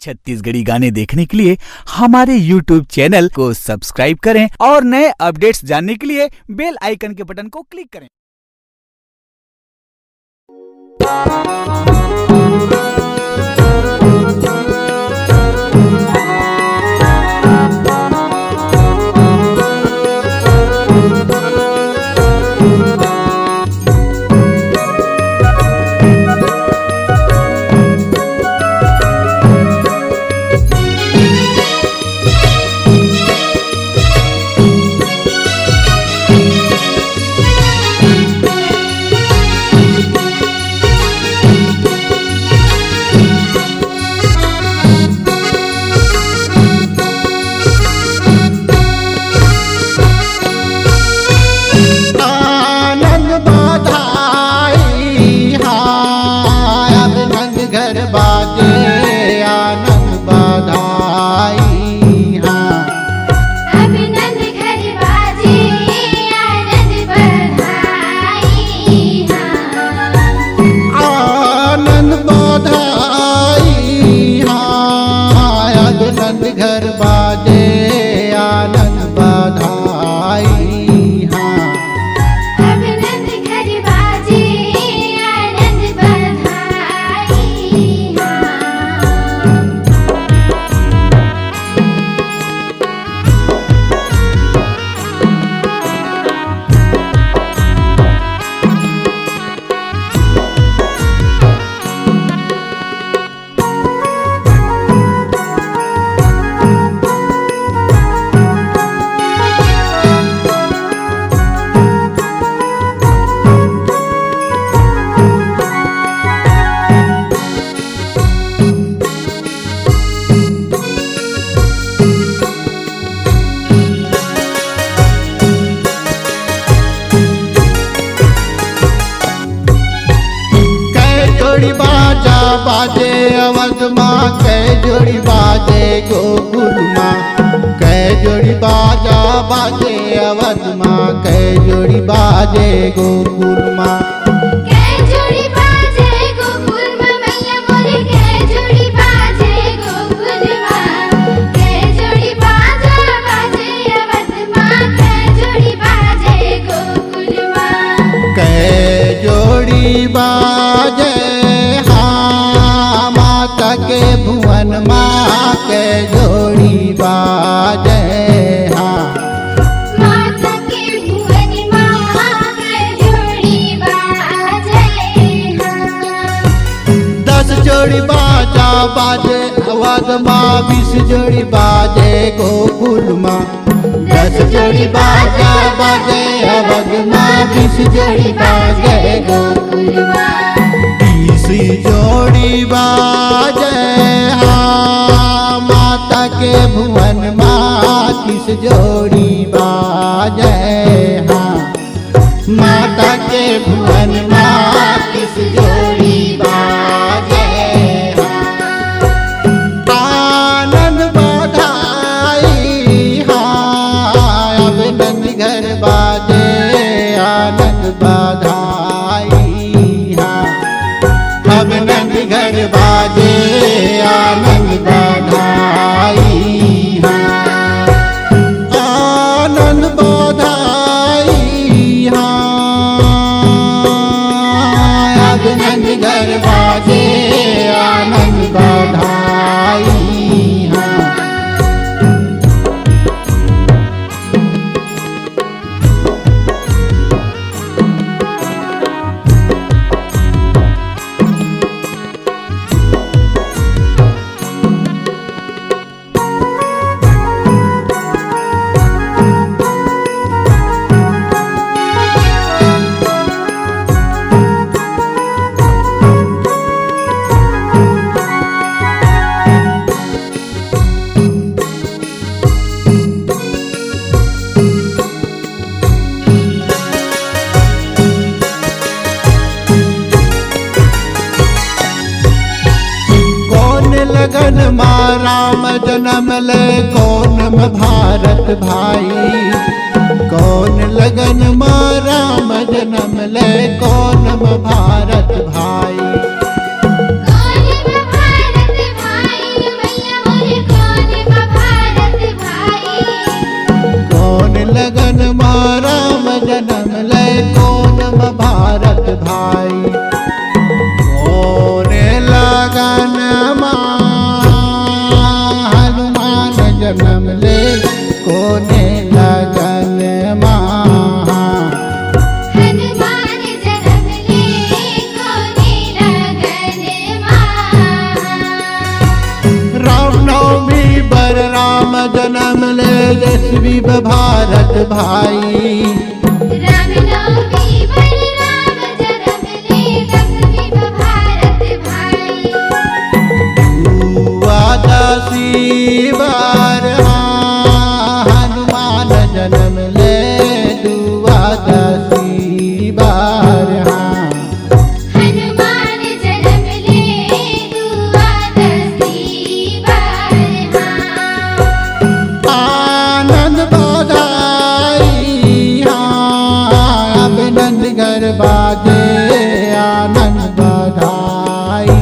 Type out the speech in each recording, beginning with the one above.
छत्तीसगढ़ी गाने देखने के लिए हमारे YouTube चैनल को सब्सक्राइब करें और नए अपडेट्स जानने के लिए बेल आइकन के बटन को क्लिक करें। बाजे अवध माँ कै जोड़ी बाजे गोकुल माँ, कै जोड़ी बाजा बाजे अवध माँ, कै जोड़ी बाजे गोकुल माँ। कै जोड़ी बाजे गोकुल माँ मैया मोरे, कै जोड़ी बाजे गोकुल माँ, कै जोड़ी बाजा बाजे अवध माँ, कै जोड़ी बाजे गोकुल माँ। कै जोड़ी बाजे के भुवन माँ के जोड़ी बाजे हाँ, माता के भुवन माँ के जोड़ी बाजे हाँ। 10 जोड़ी बाजा बाजे अवध माँ, 20 जोड़ी बाजे गोकुल माँ। 10 जोड़ी बाजा बाजे अवध माँ, 20 जोड़ी बाजे गोकुल माँ। 20 जोड़ी बाजे हाँ, माता के भुवन माँ 30 जोड़ी बाजे हाँ, माता के भुवन माँ 30 जोड़ी बाजे हाँ। आनंद बधाई हाँ, अब नंद घर बाजे आनंद बधाई हाँ, अब नंद घर बाजे आनंद बधाई हाँ, आनंद बधाई हाँ, अब नंद घर बाजे आनंद बधाई हाँ। लगन माँ राम जन्म ले कौन में भारत भाई, कौन लगन माँ राम जन्म ले कौन में भारत भाई। कौन में भारत भाई नवमी बर राम जन्म ले यशवी भारत भाई। रामनवमी पर राम जन्म ले यशवी भारत भाई। द्वादशी बार हनुमान जन्म ले द्वादशी बार हनुमान जन्म ले द्वादशी बार। आनंद बधाई अभिनंद घर बाजे आनंद बधाई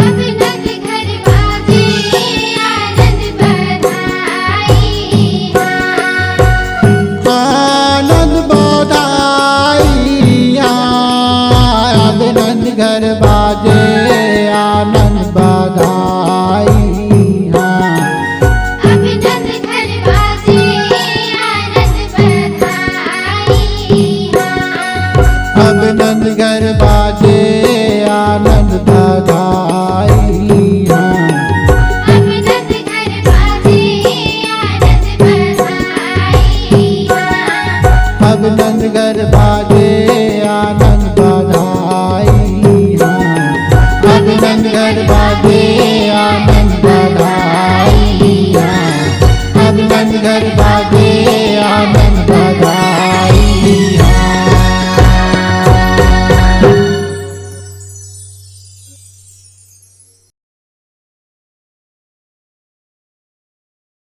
अभिनंद घर बाजे आनंद बधाई। आनंद बधाई अभिनंद घर बाजे आनंद बधाई अभिनंद घर बाजे आनंद बधाई। अभिनंद घर बाजे आनंद बधाई अभिनंद घर बाजे आनंद बधाई। अभिनंद घर बाजे आनंद बधाई अभिनंद घर बाजे आनंद बधाई अभिनंद घर बाजे